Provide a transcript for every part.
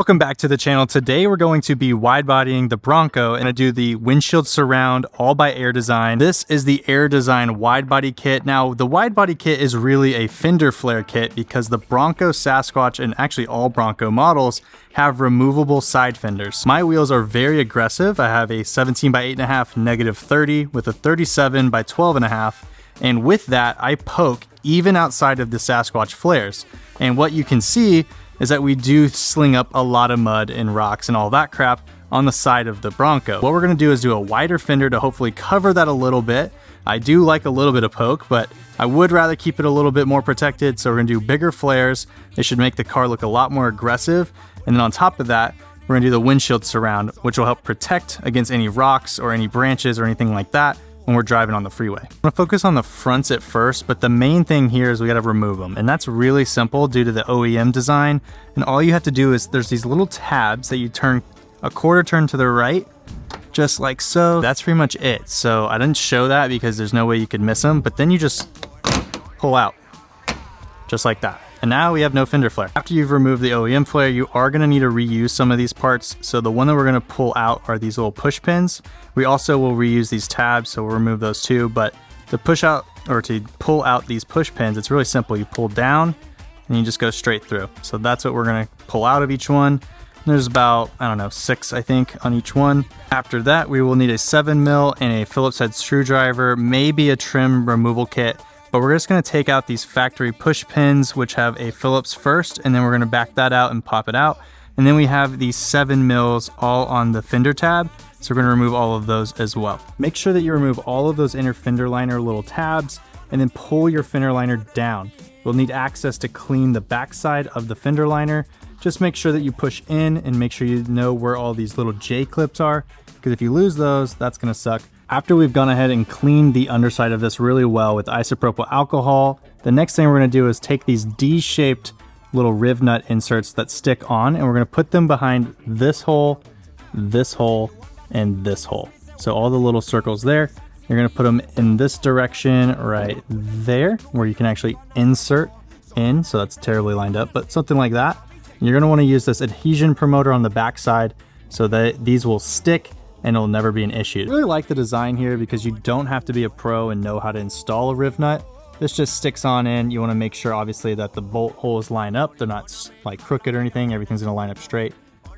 Welcome back to the channel. Today we're going to be wide bodying the Bronco and I do the Windshield Surround all by Air Design. This is the Air Design wide body kit. Now the wide body kit is really a fender flare kit because the Bronco, Sasquatch, and actually all Bronco models have removable side fenders. My wheels are very aggressive. I have a 17 by 8.5 negative 30 with a 37 by 12.5. And with that, I poke even outside of the Sasquatch flares. And what you can see is that we do sling up a lot of mud and rocks and all that crap on the side of the Bronco. What we're gonna do is do a wider fender to hopefully cover that a little bit. I do like a little bit of poke, but I would rather keep it a little bit more protected. So we're gonna do bigger flares. They should make the car look a lot more aggressive. And then on top of that, we're gonna do the Windshield Surround, which will help protect against any rocks or any branches or anything like that when we're driving on the freeway. I'm gonna focus on the fronts at first, but the main thing here is we gotta remove them. And that's really simple due to the OEM design. And all you have to do is there's these little tabs that you turn a quarter turn to the right, just like so. That's pretty much it. So I didn't show that because there's no way you could miss them, but then you just pull out, just like that. And now we have no fender flare. After you've removed the OEM flare, you are gonna need to reuse some of these parts. So the one that we're gonna pull out are these little push pins. We also will reuse these tabs, so we'll remove those too. But to push out or to pull out these push pins, it's really simple. You pull down and you just go straight through. So that's what we're gonna pull out of each one. There's about, I don't know, 6, I think, on each one. After that, we will need a 7mm and a Phillips head screwdriver, maybe a trim removal kit. But we're just gonna take out these factory push pins, which have a Phillips first, and then we're gonna back that out and pop it out. And then we have these 7mm all on the fender tab. So we're gonna remove all of those as well. Make sure that you remove all of those inner fender liner little tabs and then pull your fender liner down. We'll need access to clean the backside of the fender liner. Just make sure that you push in and make sure you know where all these little J clips are, because if you lose those, that's gonna suck. After we've gone ahead and cleaned the underside of this really well with isopropyl alcohol, the next thing we're gonna do is take these D-shaped little riv nut inserts that stick on, and we're gonna put them behind this hole, and this hole. So all the little circles there, you're gonna put them in this direction right there, where you can actually insert in, so that's terribly lined up, but something like that. And you're gonna wanna use this adhesion promoter on the backside so that these will stick and it'll never be an issue. I really like the design here because you don't have to be a pro and know how to install a riv nut. This just sticks on in. You wanna make sure obviously that the bolt holes line up. They're not like crooked or anything. Everything's gonna line up straight.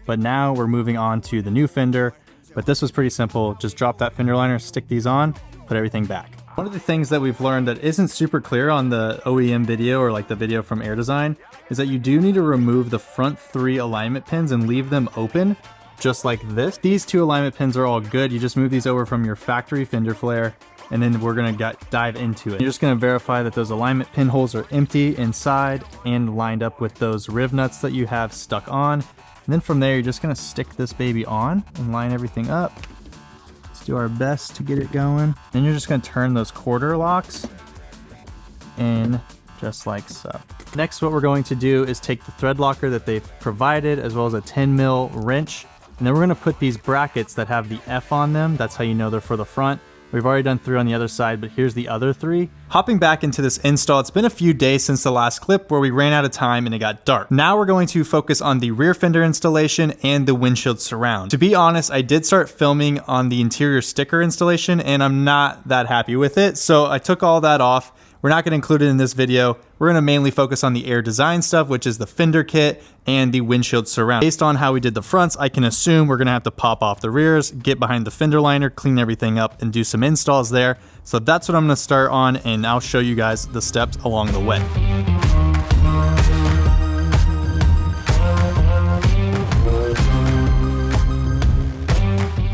But now we're moving on to the new fender. But this was pretty simple. Just drop that fender liner, stick these on, put everything back. One of the things that we've learned that isn't super clear on the OEM video or like the video from Air Design is that you do need to remove the front 3 alignment pins and leave them open, just like this. These 2 alignment pins are all good. You just move these over from your factory fender flare, and then we're gonna dive into it. You're just gonna verify that those alignment pin holes are empty inside and lined up with those riv nuts that you have stuck on. And then from there, you're just gonna stick this baby on and line everything up. Let's do our best to get it going. Then you're just gonna turn those quarter locks in just like so. Next, what we're going to do is take the thread locker that they've provided, as well as a 10mm wrench. And then we're gonna put these brackets that have the F on them. That's how you know they're for the front. We've already done 3 on the other side, but here's the other 3. Hopping back into this install, it's been a few days since the last clip where we ran out of time and it got dark. Now we're going to focus on the rear fender installation and the windshield surround. To be honest, I did start filming on the interior sticker installation and I'm not that happy with it. So I took all that off. We're not gonna include it in this video. We're gonna mainly focus on the Air Design stuff, which is the fender kit and the windshield surround. Based on how we did the fronts, I can assume we're gonna have to pop off the rears, get behind the fender liner, clean everything up, and do some installs there. So that's what I'm gonna start on, and I'll show you guys the steps along the way.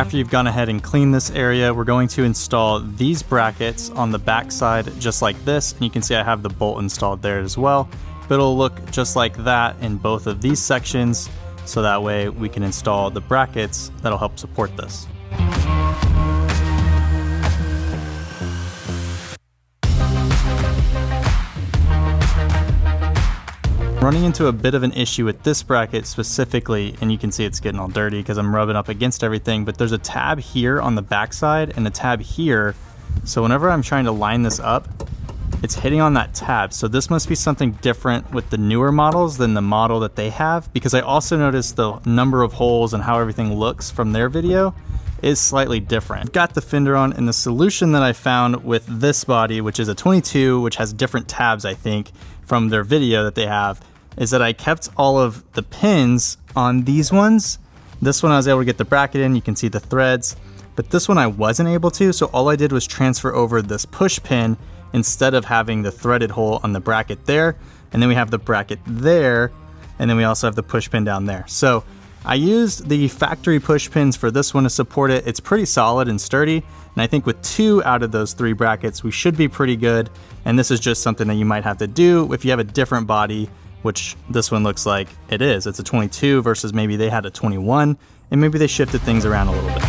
After you've gone ahead and cleaned this area, we're going to install these brackets on the back side just like this. And you can see I have the bolt installed there as well. But it'll look just like that in both of these sections. So that way we can install the brackets that'll help support this. Running into a bit of an issue with this bracket specifically, and you can see it's getting all dirty because I'm rubbing up against everything, but there's a tab here on the backside and a tab here. So whenever I'm trying to line this up, it's hitting on that tab. So this must be something different with the newer models than the model that they have, because I also noticed the number of holes and how everything looks from their video is slightly different. I've got the fender on, and the solution that I found with this body, which is a 22, which has different tabs, I think, from their video that they have, is that I kept all of the pins on these ones. This one I was able to get the bracket in, you can see the threads, but this one I wasn't able to, so all I did was transfer over this push pin instead of having the threaded hole on the bracket there, and then we have the bracket there, and then we also have the push pin down there. So I used the factory push pins for this one to support it. It's pretty solid and sturdy, and I think with 2 out of those 3 brackets, we should be pretty good. And this is just something that you might have to do if you have a different body, which this one looks like it is. It's a 22 versus maybe they had a 21, and maybe they shifted things around a little bit.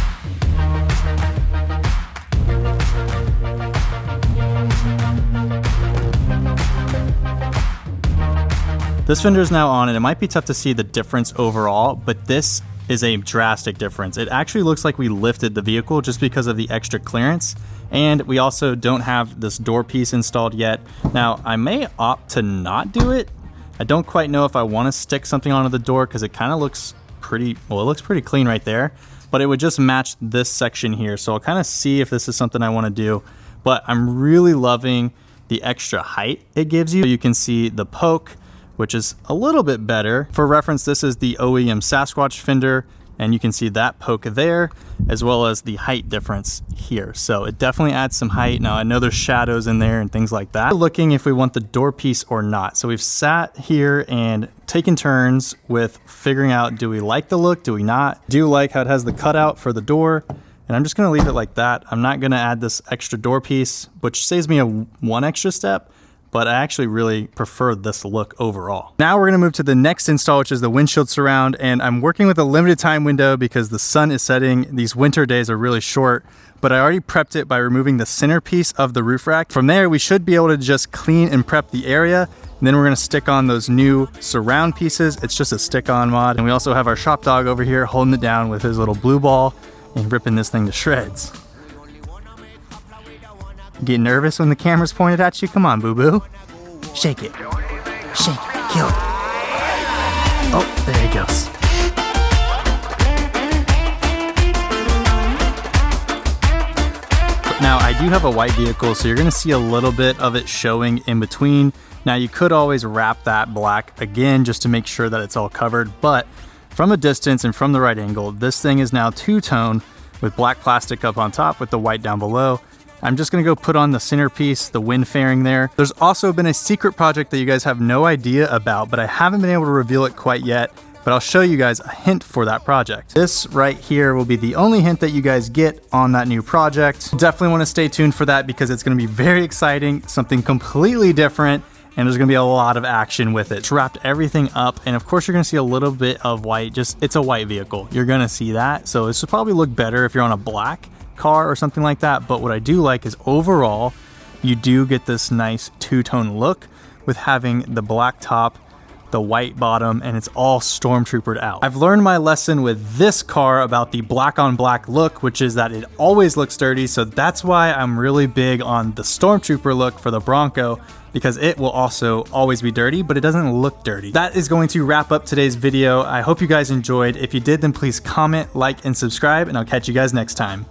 This fender is now on, and it might be tough to see the difference overall, but this is a drastic difference. It actually looks like we lifted the vehicle just because of the extra clearance, and we also don't have this door piece installed yet. Now, I may opt to not do it. I don't quite know if I want to stick something onto the door because it kind of looks pretty, well, it looks pretty clean right there, but it would just match this section here. So I'll kind of see if this is something I want to do, but I'm really loving the extra height it gives you. You can see the poke, which is a little bit better. For reference, this is the OEM Sasquatch fender, and you can see that poke there, as well as the height difference here. So it definitely adds some height. Now I know there's shadows in there and things like that. We're looking if we want the door piece or not. So we've sat here and taken turns with figuring out, do we like the look, do we not? Do like how it has the cutout for the door, and I'm just gonna leave it like that. I'm not gonna add this extra door piece, which saves me one extra step, but I actually really prefer this look overall. Now we're gonna move to the next install, which is the windshield surround, and I'm working with a limited time window because the sun is setting. These winter days are really short, but I already prepped it by removing the centerpiece of the roof rack. From there, we should be able to just clean and prep the area, and then we're gonna stick on those new surround pieces. It's just a stick-on mod, and we also have our shop dog over here holding it down with his little blue ball and ripping this thing to shreds. Get nervous when the camera's pointed at you? Come on, boo-boo. Shake it. Shake it. Kill it. Oh, there he goes. Now, I do have a white vehicle, so you're gonna see a little bit of it showing in between. Now, you could always wrap that black again just to make sure that it's all covered, but from a distance and from the right angle, this thing is now two-tone with black plastic up on top with the white down below. I'm just gonna go put on the centerpiece, the wind fairing there. There's also been a secret project that you guys have no idea about, but I haven't been able to reveal it quite yet, but I'll show you guys a hint for that project. This right here will be the only hint that you guys get on that new project. Definitely wanna stay tuned for that because it's gonna be very exciting, something completely different, and there's gonna be a lot of action with it. It's wrapped everything up, and of course you're gonna see a little bit of white, it's a white vehicle. You're gonna see that, so this will probably look better if you're on a black car or something like that, but what I do like is overall you do get this nice two-tone look with having the black top, the white bottom, and it's all stormtroopered out. I've learned my lesson with this car about the black on black look, which is that it always looks dirty, so that's why I'm really big on the stormtrooper look for the Bronco, because it will also always be dirty, but it doesn't look dirty. That is going to wrap up today's video. I hope you guys enjoyed. If you did, then please comment, like, and subscribe, and I'll catch you guys next time.